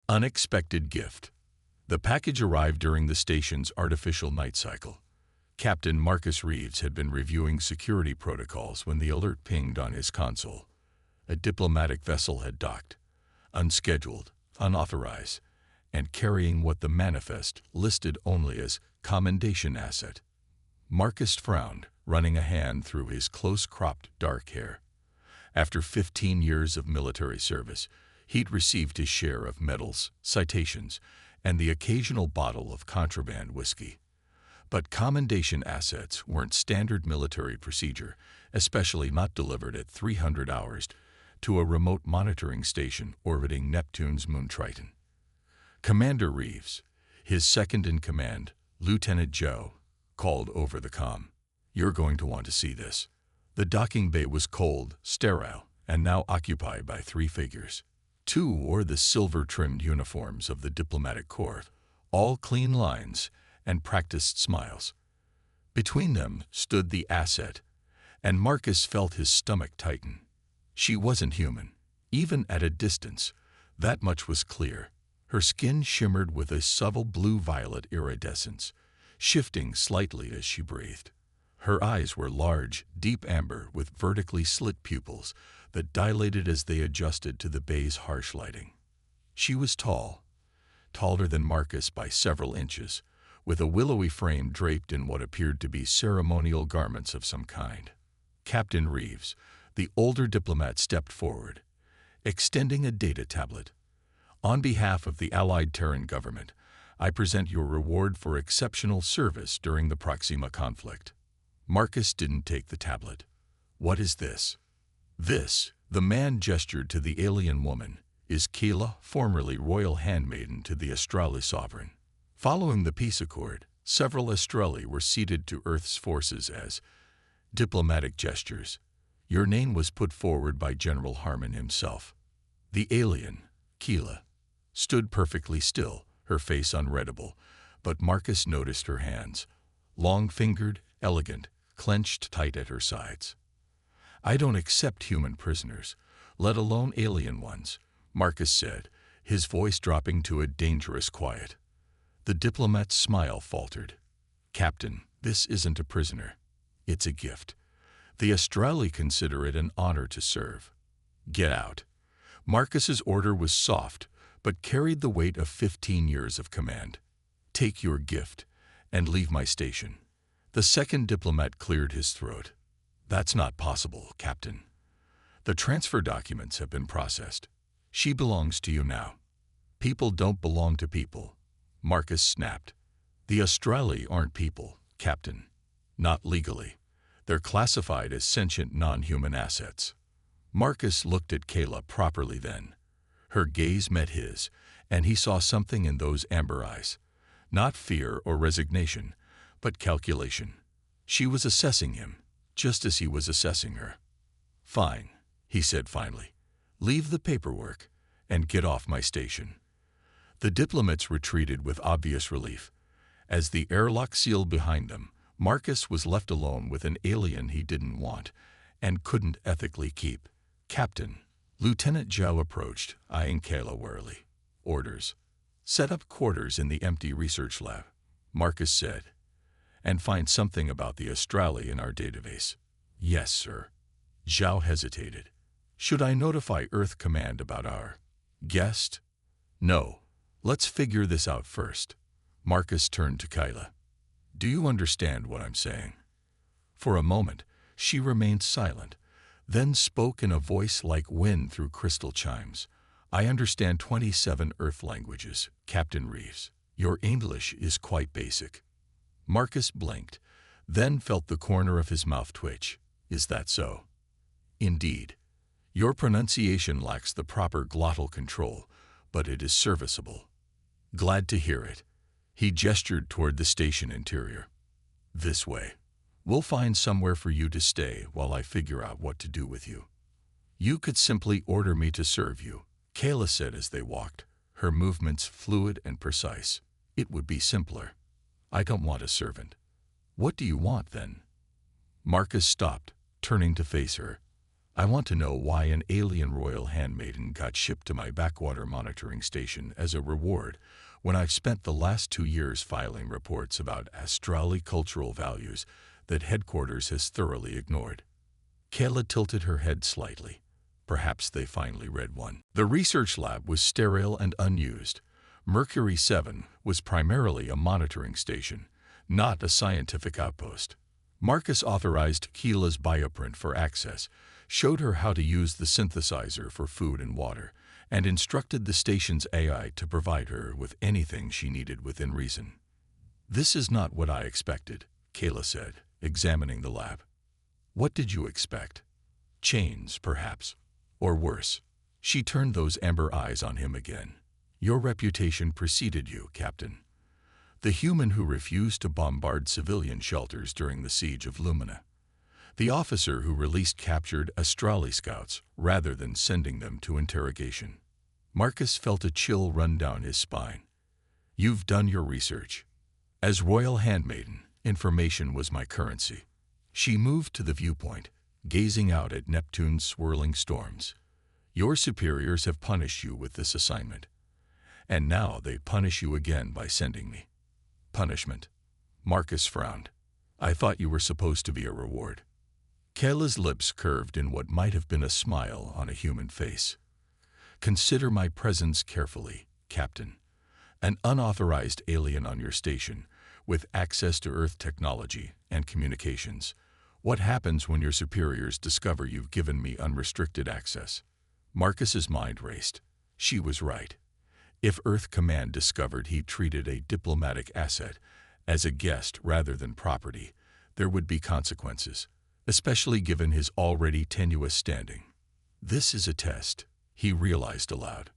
Unexpected gift. The package arrived during the station's artificial night cycle. Captain Marcus Reeves had been reviewing security protocols when the alert pinged on his console. A diplomatic vessel had docked, unscheduled, unauthorized, and carrying what the manifest listed only as commendation asset. Marcus frowned, running a hand through his close-cropped dark hair. After 15 years of military service, he'd received his share of medals, citations, and the occasional bottle of contraband whiskey. But commendation assets weren't standard military procedure, especially not delivered at 300 hours to a remote monitoring station orbiting Neptune's moon Triton. Commander Reeves, his second-in-command, Lieutenant Joe, called over the comm. "You're going to want to see this." The docking bay was cold, sterile, and now occupied by 3 figures. 2 wore the silver-trimmed uniforms of the diplomatic corps, all clean lines and practiced smiles. Between them stood the asset, and Marcus felt his stomach tighten. She wasn't human, even at a distance. That much was clear. Her skin shimmered with a subtle blue-violet iridescence, shifting slightly as she breathed. Her eyes were large, deep amber with vertically slit pupils that dilated as they adjusted to the bay's harsh lighting. She was tall, taller than Marcus by several inches, with a willowy frame draped in what appeared to be ceremonial garments of some kind. Captain Reeves, the older diplomat, stepped forward, extending a data tablet. "On behalf of the Allied Terran government, I present your reward for exceptional service during the Proxima conflict." Marcus didn't take the tablet. "What is this?" "This," the man gestured to the alien woman, "is Kayla, formerly royal handmaiden to the Astrali sovereign." Following the peace accord, several Astrali were ceded to Earth's forces as diplomatic gestures. Your name was put forward by General Harmon himself. The alien, Kayla, stood perfectly still, her face unreadable, but Marcus noticed her hands, long-fingered, elegant, clenched tight at her sides. "I don't accept human prisoners, let alone alien ones," Marcus said, his voice dropping to a dangerous quiet. The diplomat's smile faltered. "Captain, this isn't a prisoner. It's a gift. The Astrali consider it an honor to serve. Get out." Marcus's order was soft, but carried the weight of 15 years of command. "Take your gift and leave my station." The second diplomat cleared his throat. "That's not possible, Captain. The transfer documents have been processed. She belongs to you now." "People don't belong to people," Marcus snapped. "The Astrali aren't people, Captain. Not legally. They're classified as sentient non-human assets." Marcus looked at Kayla properly then. Her gaze met his, and he saw something in those amber eyes. Not fear or resignation, but calculation. She was assessing him, just as he was assessing her. "Fine," he said finally. "Leave the paperwork and get off my station." The diplomats retreated with obvious relief. As the airlock sealed behind them, Marcus was left alone with an alien he didn't want and couldn't ethically keep. "Captain," Lieutenant Zhao approached, eyeing Kayla warily. "Orders. Set up quarters in the empty research lab," Marcus said, "and find something about the Astrali in our database." "Yes, sir." Zhao hesitated. "Should I notify Earth Command about our guest?" "No. Let's figure this out first." Marcus turned to Kayla. "Do you understand what I'm saying?" For a moment, she remained silent, then spoke in a voice like wind through crystal chimes. "I understand 27 Earth languages, Captain Reeves. Your English is quite basic." Marcus blinked, then felt the corner of his mouth twitch. "Is that so?" "Indeed. Your pronunciation lacks the proper glottal control, but it is serviceable." "Glad to hear it." He gestured toward the station interior. "This way. We'll find somewhere for you to stay while I figure out what to do with you." "You could simply order me to serve you," Kayla said as they walked, her movements fluid and precise. "It would be simpler." "I don't want a servant." "What do you want, then?" Marcus stopped, turning to face her. I want to know why an alien royal handmaiden got shipped to my backwater monitoring station as a reward when I've spent the last 2 years filing reports about astrally cultural values that headquarters has thoroughly ignored. Kayla tilted her head slightly. Perhaps they finally read one. The research lab was sterile and unused. Mercury 7 was primarily a monitoring station, not a scientific outpost. Marcus authorized Kayla's bioprint for access, showed her how to use the synthesizer for food and water, and instructed the station's AI to provide her with anything she needed within reason. "This is not what I expected," Kayla said, examining the lab. "What did you expect? Chains, perhaps? Or worse?" She turned those amber eyes on him again. "Your reputation preceded you, Captain. The human who refused to bombard civilian shelters during the siege of Lumina. The officer who released captured Astrali scouts rather than sending them to interrogation." Marcus felt a chill run down his spine. "You've done your research. As royal handmaiden, information was my currency." She moved to the viewpoint, gazing out at Neptune's swirling storms. "Your superiors have punished you with this assignment. And now they punish you again by sending me." "Punishment?" Marcus frowned. "I thought you were supposed to be a reward." Kayla's lips curved in what might have been a smile on a human face. "Consider my presence carefully, Captain. An unauthorized alien on your station, with access to Earth technology and communications. What happens when your superiors discover you've given me unrestricted access?" Marcus's mind raced. She was right. If Earth Command discovered he treated a diplomatic asset as a guest rather than property, there would be consequences, especially given his already tenuous standing. "This is a test," he realized aloud.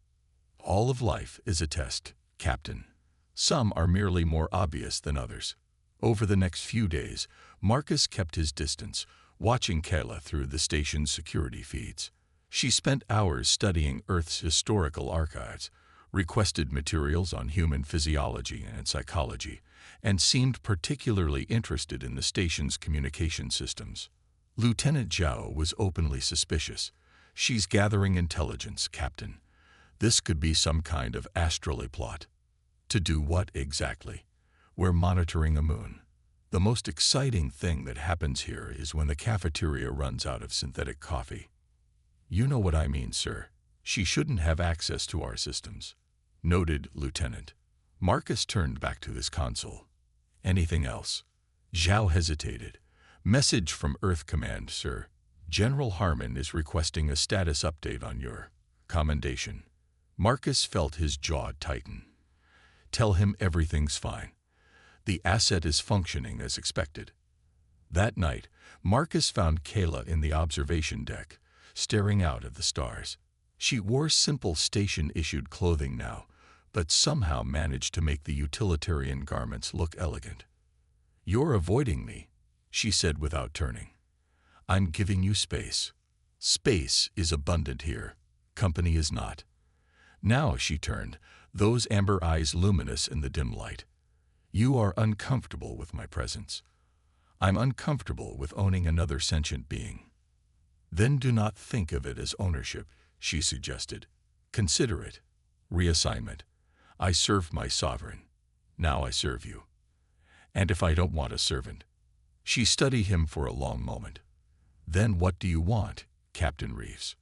"All of life is a test, Captain. Some are merely more obvious than others." Over the next few days, Marcus kept his distance, watching Kayla through the station's security feeds. She spent hours studying Earth's historical archives, requested materials on human physiology and psychology, and seemed particularly interested in the station's communication systems. Lieutenant Zhao was openly suspicious. "She's gathering intelligence, Captain. This could be some kind of astrally plot." "To do what exactly?" "We're monitoring a moon. The most exciting thing that happens here is when the cafeteria runs out of synthetic coffee." "You know what I mean, sir. She shouldn't have access to our systems." "Noted, Lieutenant." Marcus turned back to his console. "Anything else?" Zhao hesitated. "Message from Earth Command, sir. General Harmon is requesting a status update on your commendation." Marcus felt his jaw tighten. "Tell him everything's fine. The asset is functioning as expected." That night, Marcus found Kayla in the observation deck, staring out at the stars. She wore simple station-issued clothing now, but somehow managed to make the utilitarian garments look elegant. "You're avoiding me," she said without turning. "I'm giving you space. Space is abundant here. Company is not." Now she turned, those amber eyes luminous in the dim light. "You are uncomfortable with my presence. I'm uncomfortable with owning another sentient being." "Then do not think of it as ownership," she suggested. "Consider it reassignment. I served my sovereign. Now I serve you. And if I don't want a servant?" She studied him for a long moment. "Then what do you want, Captain Reeves?"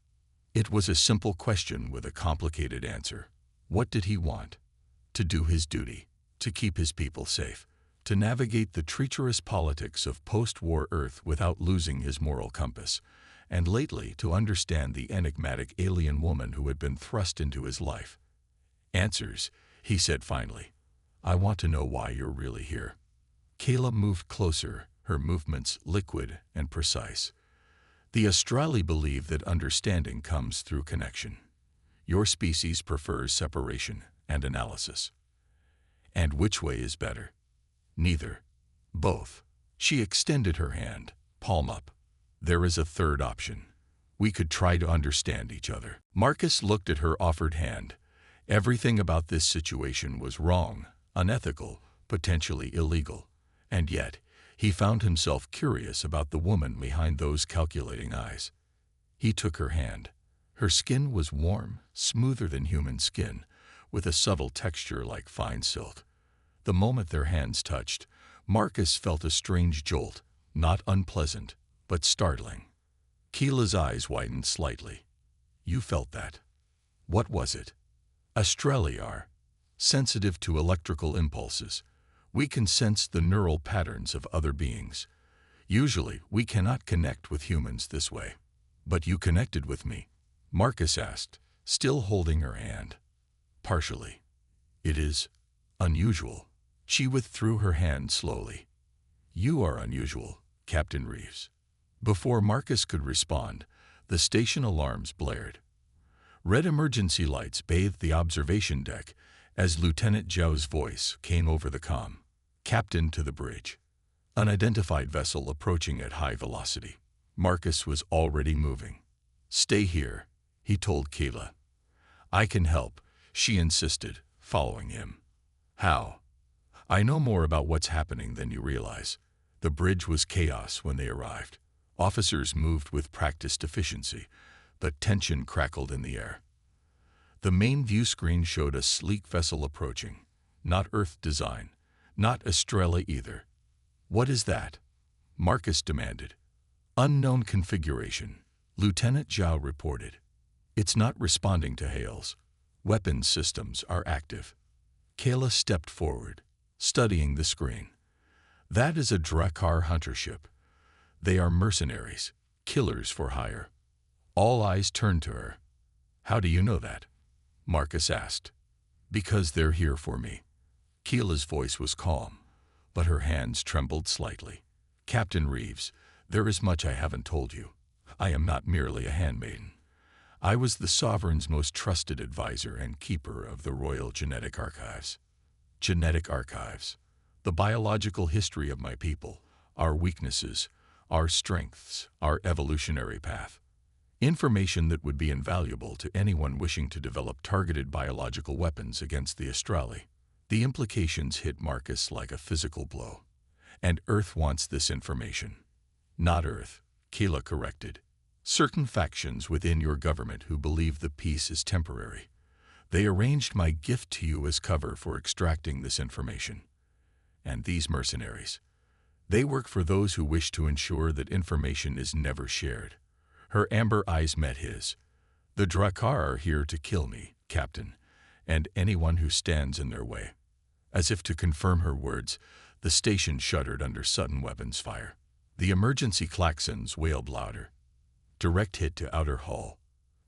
It was a simple question with a complicated answer. What did he want? To do his duty, to keep his people safe, to navigate the treacherous politics of post-war Earth without losing his moral compass, and lately to understand the enigmatic alien woman who had been thrust into his life. "Answers," he said finally. "I want to know why you're really here." Kayla moved closer, her movements liquid and precise. "The Astrali believe that understanding comes through connection. Your species prefers separation and analysis. And which way is better?" "Neither. Both." She extended her hand, palm up. "There is a third option. We could try to understand each other." Marcus looked at her offered hand. Everything about this situation was wrong, unethical, potentially illegal. And yet, he found himself curious about the woman behind those calculating eyes. He took her hand. Her skin was warm, smoother than human skin, with a subtle texture like fine silk. The moment their hands touched, Marcus felt a strange jolt, not unpleasant, but startling. Keela's eyes widened slightly. You felt that. What was it? Astrali are sensitive to electrical impulses. We can sense the neural patterns of other beings. Usually, we cannot connect with humans this way. But you connected with me, Marcus asked, still holding her hand. Partially. It is unusual. She withdrew her hand slowly. You are unusual, Captain Reeves. Before Marcus could respond, the station alarms blared. Red emergency lights bathed the observation deck as Lieutenant Zhao's voice came over the comm. Captain to the bridge. Unidentified vessel approaching at high velocity. Marcus was already moving. Stay here, he told Keela. I can help, she insisted, following him. How? I know more about what's happening than you realize. The bridge was chaos when they arrived. Officers moved with practiced efficiency, but tension crackled in the air. The main view screen showed a sleek vessel approaching. Not Earth design, not Estrella either. What is that? Marcus demanded. Unknown configuration, Lieutenant Zhao reported. It's not responding to hails. Weapons systems are active. Kayla stepped forward, studying the screen. That is a Drakkar hunter ship. They are mercenaries, killers for hire. All eyes turned to her. How do you know that? Marcus asked. Because they're here for me. Keela's voice was calm, but her hands trembled slightly. Captain Reeves, there is much I haven't told you. I am not merely a handmaiden. I was the Sovereign's most trusted advisor and keeper of the Royal Genetic Archives. Genetic Archives. The biological history of my people, our weaknesses, our strengths, our evolutionary path. Information that would be invaluable to anyone wishing to develop targeted biological weapons against the Astrali. The implications hit Marcus like a physical blow. And Earth wants this information. Not Earth, Keela corrected. Certain factions within your government who believe the peace is temporary. They arranged my gift to you as cover for extracting this information. And these mercenaries. They work for those who wish to ensure that information is never shared. Her amber eyes met his. The Drakkar are here to kill me, Captain, and anyone who stands in their way. As if to confirm her words, the station shuddered under sudden weapons fire. The emergency klaxons wailed louder. Direct hit to outer hull.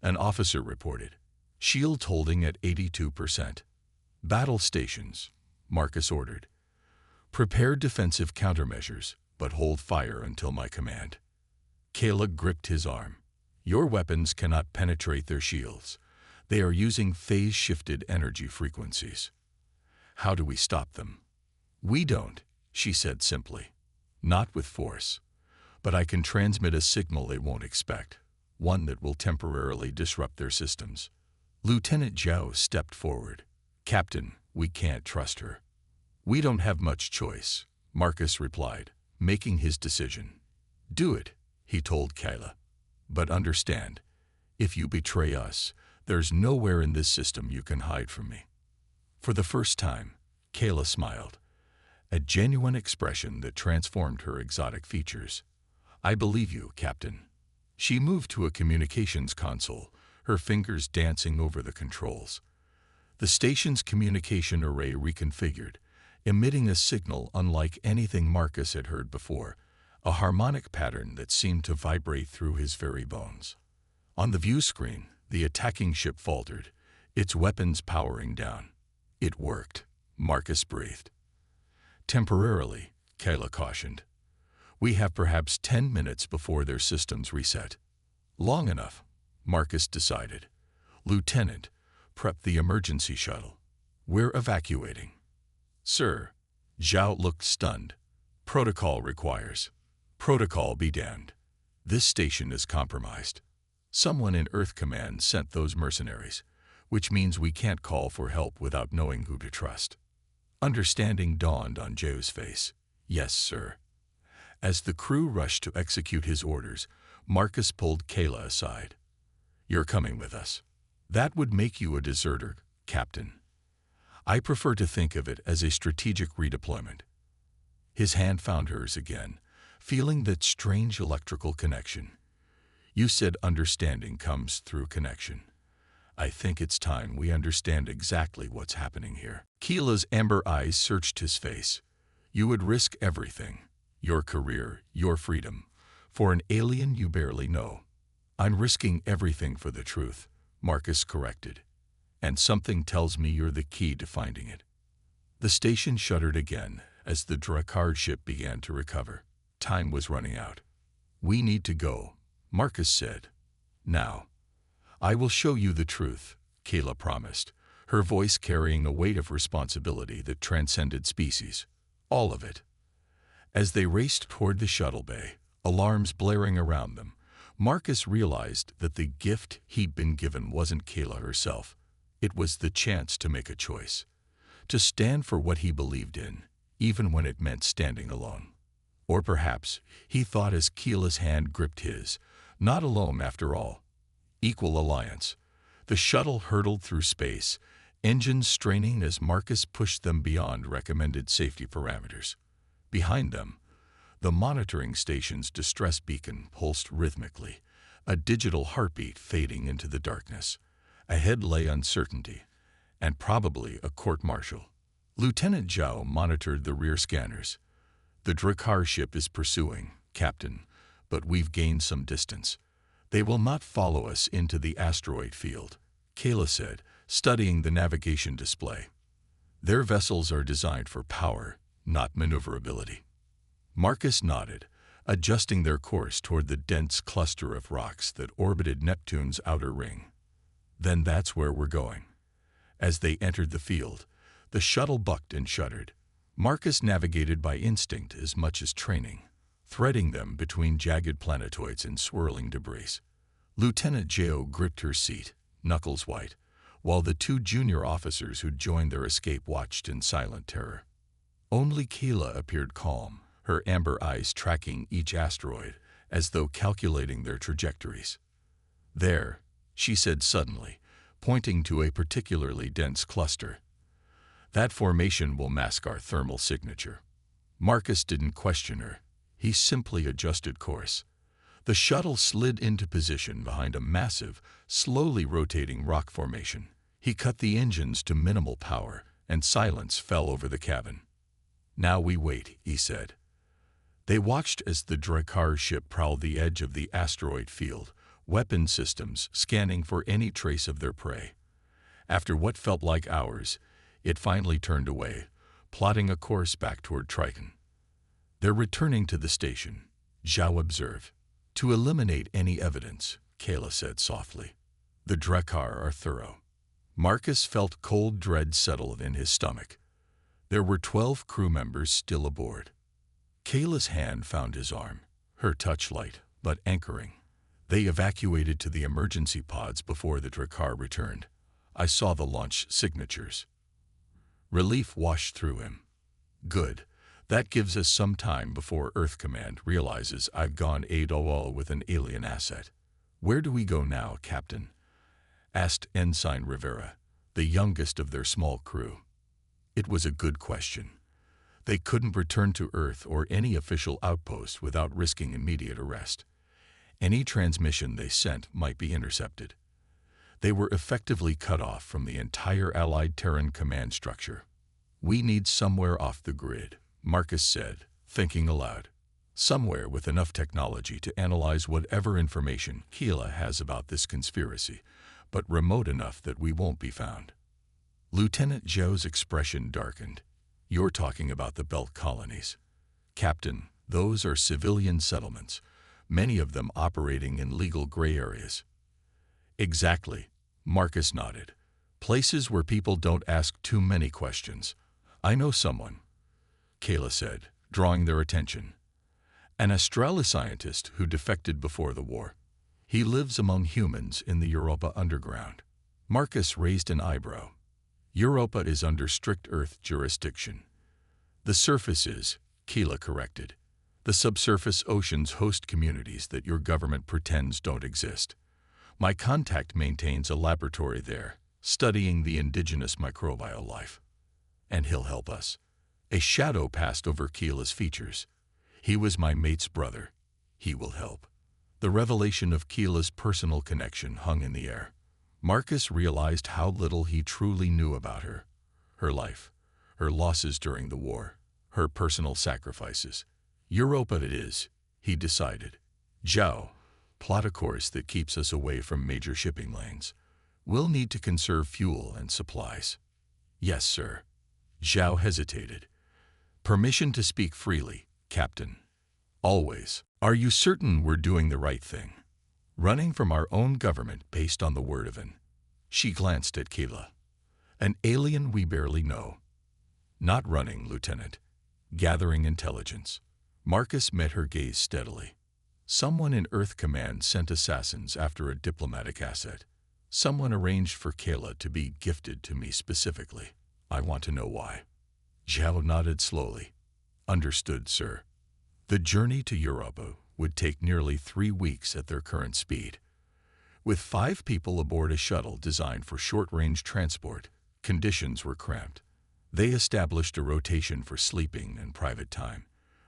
An officer reported. Shield holding at 82%. Battle stations, Marcus ordered. Prepare defensive countermeasures, but hold fire until my command. Kayla gripped his arm. Your weapons cannot penetrate their shields. They are using phase-shifted energy frequencies. How do we stop them? We don't, she said simply. Not with force. But I can transmit a signal they won't expect, one that will temporarily disrupt their systems. Lieutenant Zhao stepped forward. Captain, we can't trust her. We don't have much choice, Marcus replied, making his decision. Do it, he told Kayla. But understand, if you betray us, there's nowhere in this system you can hide from me. For the first time, Kayla smiled, a genuine expression that transformed her exotic features. I believe you, Captain. She moved to a communications console, her fingers dancing over the controls. The station's communication array reconfigured, emitting a signal unlike anything Marcus had heard before, a harmonic pattern that seemed to vibrate through his very bones. On the view screen, the attacking ship faltered, its weapons powering down. It worked, Marcus breathed. Temporarily, Kayla cautioned. We have perhaps 10 minutes before their systems reset. Long enough, Marcus decided. Lieutenant, prep the emergency shuttle. We're evacuating. Sir, Zhao looked stunned. Protocol requires. Protocol be damned. This station is compromised. Someone in Earth Command sent those mercenaries, which means we can't call for help without knowing who to trust. Understanding dawned on Zhao's face. Yes, sir. As the crew rushed to execute his orders, Marcus pulled Kayla aside. "You're coming with us. That would make you a deserter, Captain. I prefer to think of it as a strategic redeployment." His hand found hers again, feeling that strange electrical connection. "You said understanding comes through connection. I think it's time we understand exactly what's happening here." Keela's amber eyes searched his face. "You would risk everything, your career, your freedom, for an alien you barely know." "I'm risking everything for the truth," Marcus corrected. "And something tells me you're the key to finding it." The station shuddered again as the Drakkar ship began to recover. Time was running out. "We need to go," Marcus said. "Now." "I will show you the truth," Kayla promised, her voice carrying a weight of responsibility that transcended species. All of it. As they raced toward the shuttle bay, alarms blaring around them, Marcus realized that the gift he'd been given wasn't Kayla herself. It was the chance to make a choice, to stand for what he believed in, even when it meant standing alone. Or perhaps, he thought as Kayla's hand gripped his, not alone after all. Equal alliance. The shuttle hurtled through space, engines straining as Marcus pushed them beyond recommended safety parameters. Behind them, the monitoring station's distress beacon pulsed rhythmically, a digital heartbeat fading into the darkness. Ahead lay uncertainty, and probably a court-martial. Lieutenant Zhao monitored the rear scanners. "The Drakkar ship is pursuing, Captain, but we've gained some distance. They will not follow us into the asteroid field," Kayla said, studying the navigation display. "Their vessels are designed for power, not maneuverability." Marcus nodded, adjusting their course toward the dense cluster of rocks that orbited Neptune's outer ring. "Then that's where we're going." As they entered the field, the shuttle bucked and shuddered. Marcus navigated by instinct as much as training, threading them between jagged planetoids and swirling debris. Lieutenant Zhao gripped her seat, knuckles white, while the two junior officers who'd joined their escape watched in silent terror. Only Kayla appeared calm, her amber eyes tracking each asteroid as though calculating their trajectories. "There," she said suddenly, pointing to a particularly dense cluster. "That formation will mask our thermal signature." Marcus didn't question her. He simply adjusted course. The shuttle slid into position behind a massive, slowly rotating rock formation. He cut the engines to minimal power, and silence fell over the cabin. "Now we wait," he said. They watched as the Drakkar ship prowled the edge of the asteroid field, weapon systems scanning for any trace of their prey. After what felt like hours, it finally turned away, plotting a course back toward Triton. "They're returning to the station," Zhao observed. "To eliminate any evidence," Kayla said softly. "The Drakkar are thorough." Marcus felt cold dread settle in his stomach. There were 12 crew members still aboard. Kayla's hand found his arm, her touch light, but anchoring. "They evacuated to the emergency pods before the Drakkar returned. I saw the launch signatures." Relief washed through him. "Good. That gives us some time before Earth Command realizes I've gone AWOL with an alien asset." "Where do we go now, Captain?" asked Ensign Rivera, the youngest of their small crew. It was a good question. They couldn't return to Earth or any official outpost without risking immediate arrest. Any transmission they sent might be intercepted. They were effectively cut off from the entire Allied Terran command structure. "We need somewhere off the grid," Marcus said, thinking aloud. "Somewhere with enough technology to analyze whatever information Kayla has about this conspiracy, but remote enough that we won't be found." Lieutenant Zhao's expression darkened. "You're talking about the Belt colonies. Captain, those are civilian settlements, many of them operating in legal gray areas." "Exactly," Marcus nodded. "Places where people don't ask too many questions. I know someone," Kayla said, drawing their attention. "An Australis scientist who defected before the war. He lives among humans in the Europa underground." Marcus raised an eyebrow. "Europa is under strict Earth jurisdiction." "The surface is," Kayla corrected. The subsurface oceans host communities that your government pretends don't exist. My contact maintains a laboratory there, studying the indigenous microbial life. And he'll help us. A shadow passed over Keela's features. He was my mate's brother. He will help. The revelation of Keela's personal connection hung in the air. Marcus realized how little he truly knew about her. Her life, her losses during the war, her personal sacrifices. Europa it is, he decided. Zhao, plot a course that keeps us away from major shipping lanes. We'll need to conserve fuel and supplies. Yes, sir. Zhao hesitated. Permission to speak freely, Captain. Always. Are you certain we're doing the right thing? Running from our own government based on the word of an. She glanced at Keela. An alien we barely know. Not running, Lieutenant. Gathering intelligence. Marcus met her gaze steadily. Someone in Earth Command sent assassins after a diplomatic asset. Someone arranged for Kayla to be gifted to me specifically. I want to know why. Zhao nodded slowly. Understood, sir. The journey to Europa would take nearly 3 weeks at their current speed. With 5 people aboard a shuttle designed for short-range transport, conditions were cramped. They established a rotation for sleeping and private time,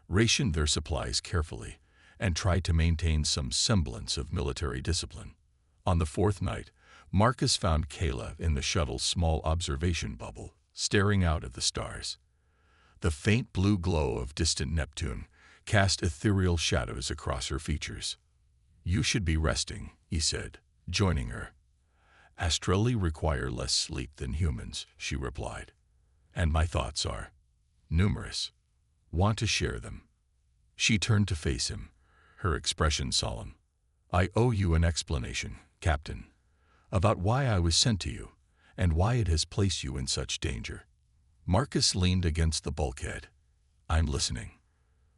rationed their supplies carefully, and tried to maintain some semblance of military discipline. On the 4th night, Marcus found Kayla in the shuttle's small observation bubble, staring out at the stars. The faint blue glow of distant Neptune cast ethereal shadows across her features. You should be resting, he said, joining her. Astrali require less sleep than humans, she replied. And my thoughts are numerous. Want to share them. She turned to face him, her expression solemn. I owe you an explanation, Captain, about why I was sent to you, and why it has placed you in such danger. Marcus leaned against the bulkhead. I'm listening.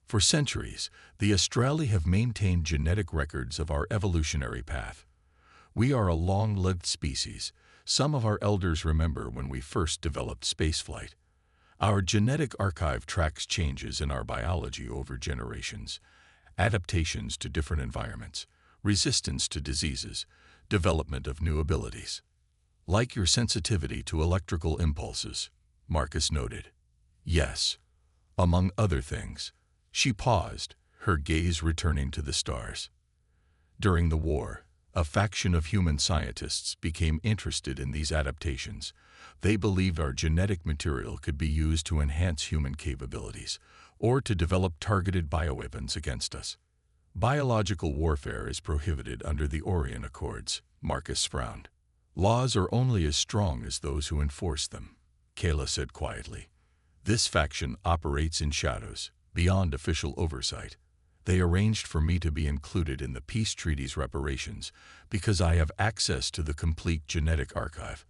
For centuries, the Astrali have maintained genetic records of our evolutionary path. We are a long-lived species. Some of our elders remember when we first developed spaceflight. Our genetic archive tracks changes in our biology over generations, adaptations to different environments, resistance to diseases, development of new abilities. Like your sensitivity to electrical impulses, Marcus noted. Yes, among other things. She paused, her gaze returning to the stars. During the war, a faction of human scientists became interested in these adaptations. They believed our genetic material could be used to enhance human capabilities, or to develop targeted bioweapons against us. Biological warfare is prohibited under the Orion Accords, Marcus frowned. Laws are only as strong as those who enforce them, Kayla said quietly. This faction operates in shadows, beyond official oversight. They arranged for me to be included in the peace treaty's reparations because I have access to the complete genetic archive.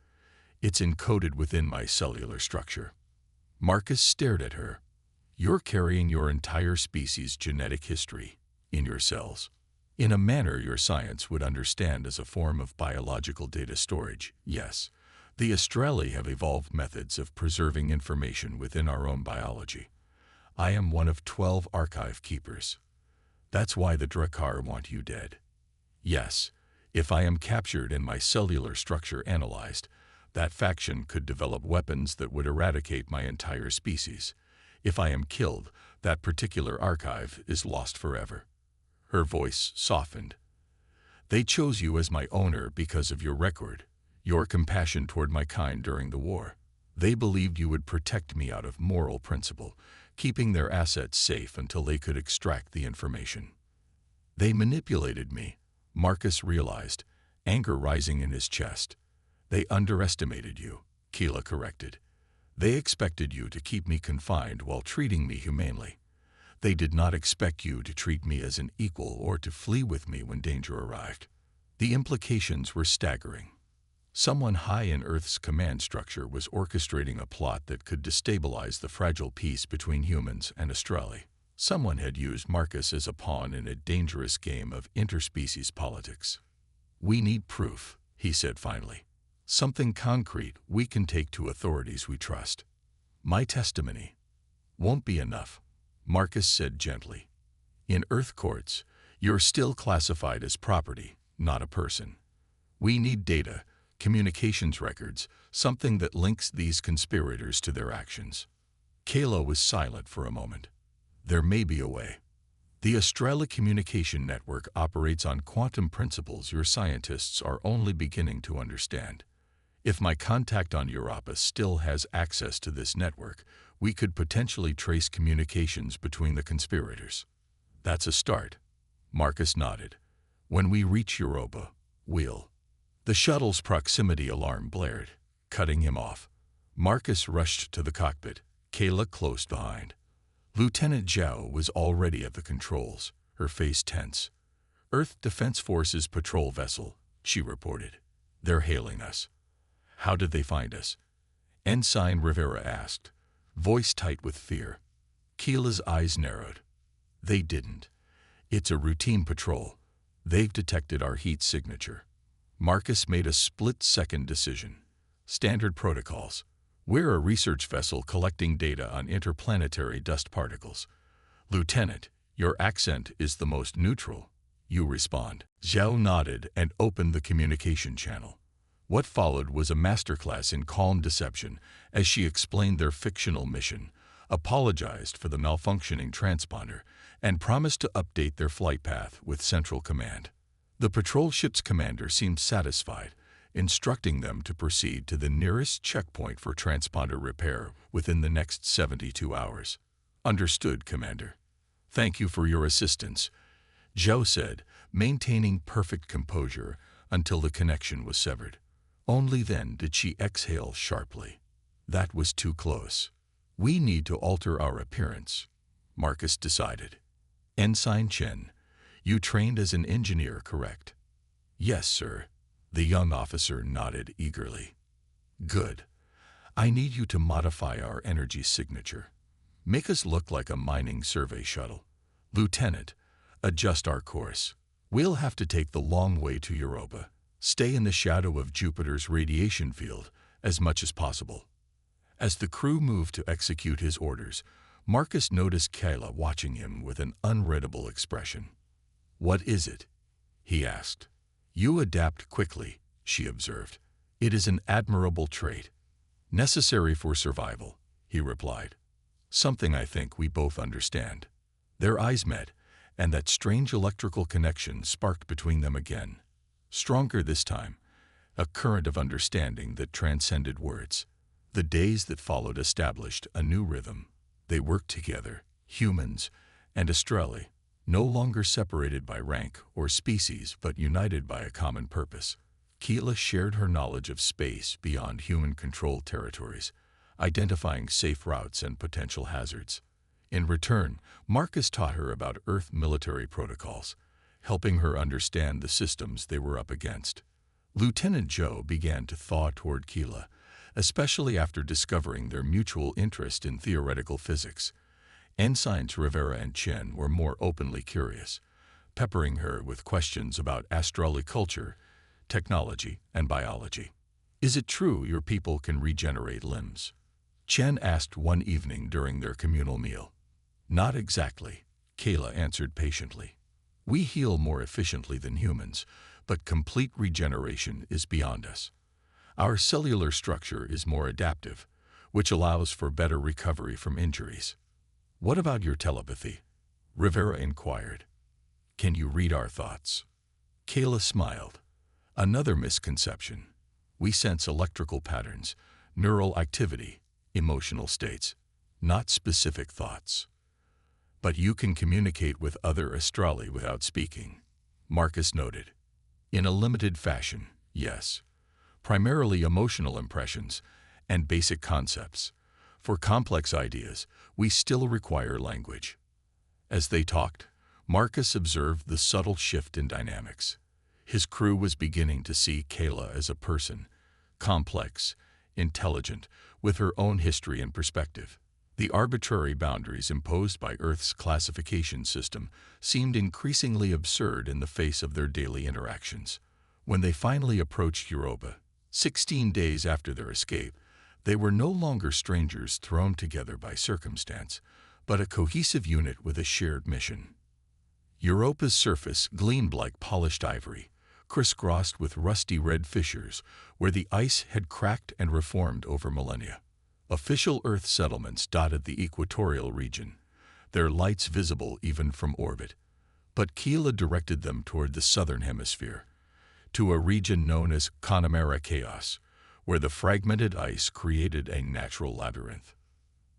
It's encoded within my cellular structure. Marcus stared at her. You're carrying your entire species' genetic history in your cells. In a manner your science would understand as a form of biological data storage, yes. The Astrali have evolved methods of preserving information within our own biology. I am one of 12 archive keepers. That's why the Drakkar want you dead. Yes, if I am captured and my cellular structure analyzed, that faction could develop weapons that would eradicate my entire species. If I am killed, that particular archive is lost forever. Her voice softened. They chose you as my owner because of your record, your compassion toward my kind during the war. They believed you would protect me out of moral principle, keeping their assets safe until they could extract the information. They manipulated me, Marcus realized, anger rising in his chest. They underestimated you, Keela corrected. They expected you to keep me confined while treating me humanely. They did not expect you to treat me as an equal or to flee with me when danger arrived. The implications were staggering. Someone high in Earth's command structure was orchestrating a plot that could destabilize the fragile peace between humans and Astrali. Someone had used Marcus as a pawn in a dangerous game of interspecies politics. We need proof, he said finally. Something concrete we can take to authorities we trust. My testimony won't be enough, Marcus said gently. In Earth courts, you're still classified as property, not a person. We need data, communications records, something that links these conspirators to their actions. Kayla was silent for a moment. There may be a way. The Australia Communication Network operates on quantum principles your scientists are only beginning to understand. If my contact on Europa still has access to this network, we could potentially trace communications between the conspirators. That's a start. Marcus nodded. When we reach Europa, we'll... The shuttle's proximity alarm blared, cutting him off. Marcus rushed to the cockpit, Kayla close behind. Lieutenant Zhao was already at the controls, her face tense. Earth Defense Forces patrol vessel, she reported. They're hailing us. How did they find us? Ensign Rivera asked, voice tight with fear. Kayla's eyes narrowed. They didn't. It's a routine patrol. They've detected our heat signature. Marcus made a split-second decision. Standard protocols. We're a research vessel collecting data on interplanetary dust particles. Lieutenant, your accent is the most neutral. You respond. Zhao nodded and opened the communication channel. What followed was a masterclass in calm deception as she explained their fictional mission, apologized for the malfunctioning transponder, and promised to update their flight path with Central Command. The patrol ship's commander seemed satisfied, instructing them to proceed to the nearest checkpoint for transponder repair within the next 72 hours. Understood, Commander. Thank you for your assistance, Zhao said, maintaining perfect composure until the connection was severed. Only then did she exhale sharply. That was too close. We need to alter our appearance, Marcus decided. Ensign Chen, you trained as an engineer, correct? Yes, sir. The young officer nodded eagerly. Good. I need you to modify our energy signature. Make us look like a mining survey shuttle. Lieutenant, adjust our course. We'll have to take the long way to Europa. Stay in the shadow of Jupiter's radiation field as much as possible. As the crew moved to execute his orders, Marcus noticed Kayla watching him with an unreadable expression. What is it? He asked. You adapt quickly, she observed. It is an admirable trait. Necessary for survival, he replied. Something I think we both understand. Their eyes met, and that strange electrical connection sparked between them again. Stronger this time, a current of understanding that transcended words. The days that followed established a new rhythm. They worked together, humans and Australia, no longer separated by rank or species but united by a common purpose. Kayla shared her knowledge of space beyond human-controlled territories, identifying safe routes and potential hazards. In return, Marcus taught her about Earth military protocols, helping her understand the systems they were up against. Lieutenant Zhao began to thaw toward Kayla, especially after discovering their mutual interest in theoretical physics. Ensigns Rivera and Chen were more openly curious, peppering her with questions about astrology culture, technology, and biology. Is it true your people can regenerate limbs? Chen asked one evening during their communal meal. Not exactly, Kayla answered patiently. We heal more efficiently than humans, but complete regeneration is beyond us. Our cellular structure is more adaptive, which allows for better recovery from injuries. What about your telepathy? Rivera inquired. Can you read our thoughts? Kayla smiled. Another misconception. We sense electrical patterns, neural activity, emotional states, not specific thoughts. But you can communicate with other astrali without speaking, Marcus noted. In a limited fashion, yes. Primarily emotional impressions and basic concepts. For complex ideas, we still require language. As they talked, Marcus observed the subtle shift in dynamics. His crew was beginning to see Kayla as a person, complex, intelligent, with her own history and perspective. The arbitrary boundaries imposed by Earth's classification system seemed increasingly absurd in the face of their daily interactions. When they finally approached Europa, 16 days after their escape, they were no longer strangers thrown together by circumstance, but a cohesive unit with a shared mission. Europa's surface gleamed like polished ivory, crisscrossed with rusty red fissures where the ice had cracked and reformed over millennia. Official Earth settlements dotted the equatorial region, their lights visible even from orbit. But Keela directed them toward the southern hemisphere, to a region known as Connemara Chaos, where the fragmented ice created a natural labyrinth.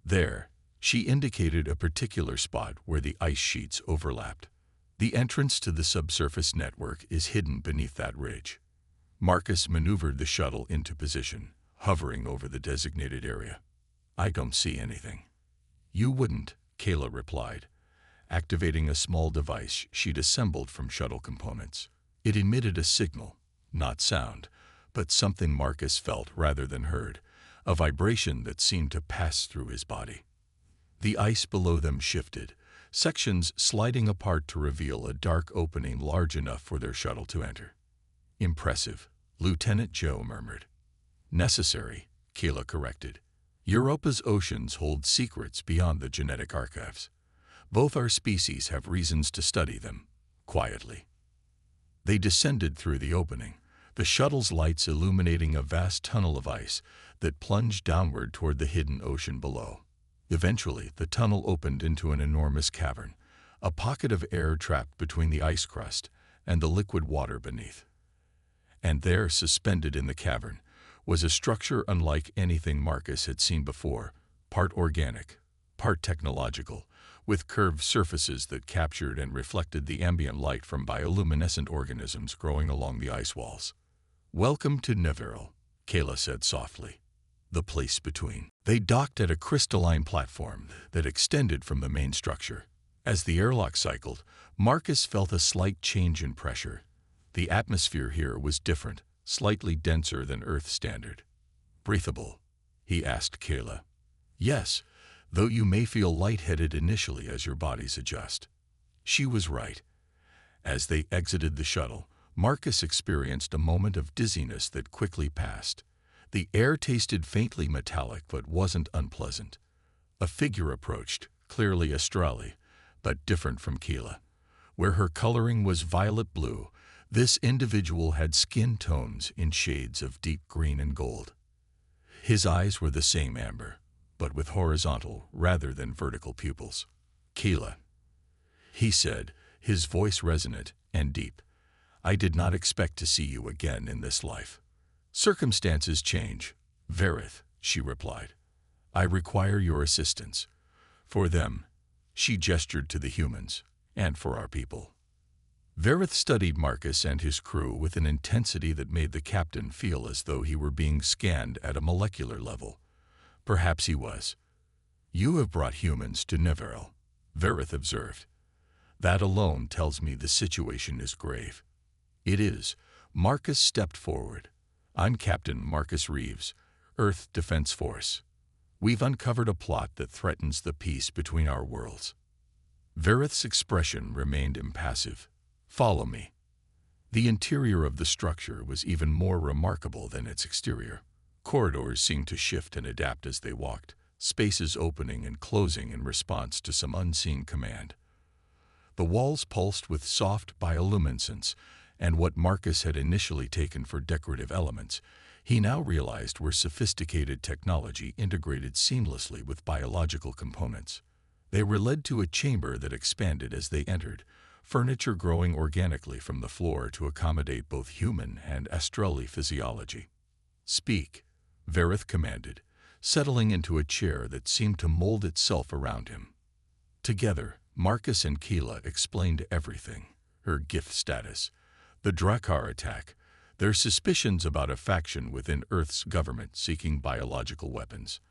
There, she indicated a particular spot where the ice sheets overlapped. The entrance to the subsurface network is hidden beneath that ridge. Marcus maneuvered the shuttle into position, hovering over the designated area. I don't see anything. You wouldn't, Kayla replied, activating a small device she'd assembled from shuttle components. It emitted a signal, not sound, but something Marcus felt rather than heard, a vibration that seemed to pass through his body. The ice below them shifted, sections sliding apart to reveal a dark opening large enough for their shuttle to enter. Impressive, Lieutenant Joe murmured. Necessary, Kayla corrected. Europa's oceans hold secrets beyond the genetic archives. Both our species have reasons to study them, quietly. They descended through the opening, the shuttle's lights illuminating a vast tunnel of ice that plunged downward toward the hidden ocean below. Eventually, the tunnel opened into an enormous cavern, a pocket of air trapped between the ice crust and the liquid water beneath. And there, suspended in the cavern, was a structure unlike anything Marcus had seen before, part organic, part technological, with curved surfaces that captured and reflected the ambient light from bioluminescent organisms growing along the ice walls. Welcome to Neveril, Kayla said softly. The place between. They docked at a crystalline platform that extended from the main structure. As the airlock cycled, Marcus felt a slight change in pressure. The atmosphere here was different, slightly denser than Earth standard. Breathable? He asked Kayla. Yes, though you may feel lightheaded initially as your bodies adjust. She was right. As they exited the shuttle, Marcus experienced a moment of dizziness that quickly passed. The air tasted faintly metallic but wasn't unpleasant. A figure approached, clearly Astrali, but different from Keela. Where her coloring was violet blue, this individual had skin tones in shades of deep green and gold. His eyes were the same amber, but with horizontal rather than vertical pupils. Keela, he said, his voice resonant and deep. I did not expect to see you again in this life. Circumstances change, Verith, she replied. I require your assistance. For them, she gestured to the humans, and for our people. Verith studied Marcus and his crew with an intensity that made the captain feel as though he were being scanned at a molecular level. Perhaps he was. You have brought humans to Neveril, Verith observed. That alone tells me the situation is grave. It is. Marcus stepped forward. I'm Captain Marcus Reeves, Earth Defense Force. We've uncovered a plot that threatens the peace between our worlds. Verith's expression remained impassive. Follow me. The interior of the structure was even more remarkable than its exterior. Corridors seemed to shift and adapt as they walked, spaces opening and closing in response to some unseen command. The walls pulsed with soft bioluminescence, and what Marcus had initially taken for decorative elements, he now realized were sophisticated technology integrated seamlessly with biological components. They were led to a chamber that expanded as they entered, furniture growing organically from the floor to accommodate both human and Astrali physiology. Speak, Verith commanded, settling into a chair that seemed to mold itself around him. Together, Marcus and Keela explained everything, her gift status, the Drakkar attack, their suspicions about a faction within Earth's government seeking biological weapons.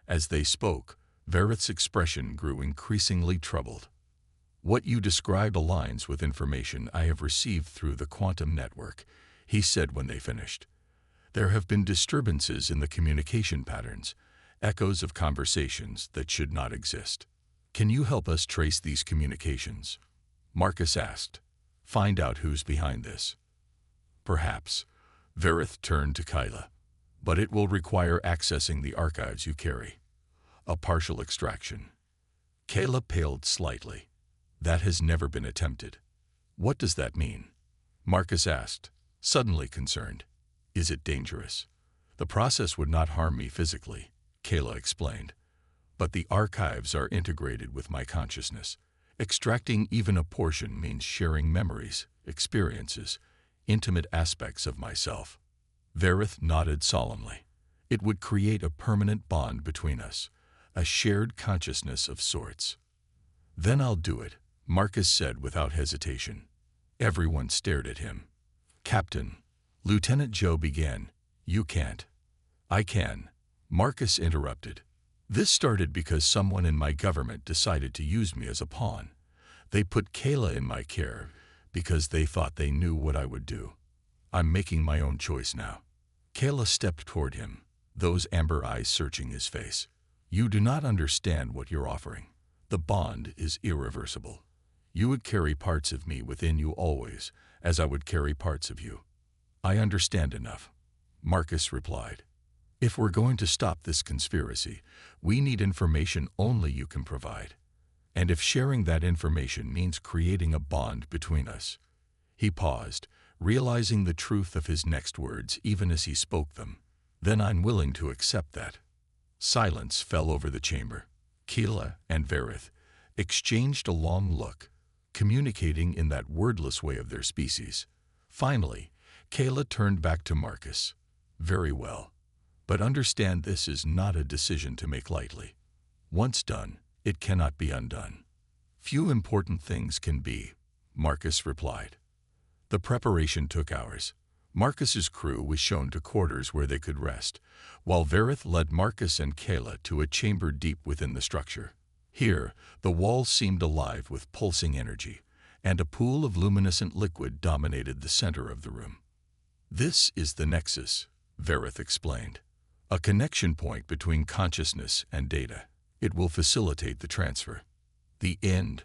As they spoke, Verith's expression grew increasingly troubled. What you describe aligns with information I have received through the quantum network, he said when they finished. There have been disturbances in the communication patterns, echoes of conversations that should not exist. Can you help us trace these communications? Marcus asked. Find out who's behind this. Perhaps. Verith turned to Kyla. But it will require accessing the archives you carry. A partial extraction. Kayla paled slightly. That has never been attempted. What does that mean? Marcus asked, suddenly concerned. Is it dangerous? The process would not harm me physically, Kayla explained. But the archives are integrated with my consciousness. Extracting even a portion means sharing memories, experiences, intimate aspects of myself. Verith nodded solemnly. It would create a permanent bond between us, a shared consciousness of sorts. Then I'll do it, Marcus said without hesitation. Everyone stared at him. Captain, Lieutenant Joe began. You can't. I can, Marcus interrupted. This started because someone in my government decided to use me as a pawn. They put Kayla in my care because they thought they knew what I would do. I'm making my own choice now. Kayla stepped toward him, those amber eyes searching his face. You do not understand what you're offering. The bond is irreversible. You would carry parts of me within you always, as I would carry parts of you. I understand enough, Marcus replied. If we're going to stop this conspiracy, we need information only you can provide. And if sharing that information means creating a bond between us. He paused, realizing the truth of his next words even as he spoke them. Then I'm willing to accept that. Silence fell over the chamber. Kayla and Verith exchanged a long look, communicating in that wordless way of their species. Finally, Kayla turned back to Marcus. Very well. But understand this is not a decision to make lightly. Once done, it cannot be undone. Few important things can be, Marcus replied. The preparation took hours. Marcus's crew was shown to quarters where they could rest, while Verith led Marcus and Kayla to a chamber deep within the structure. Here, the walls seemed alive with pulsing energy, and a pool of luminescent liquid dominated the center of the room. This is the Nexus, Verith explained. A connection point between consciousness and data. It will facilitate the transfer. The end,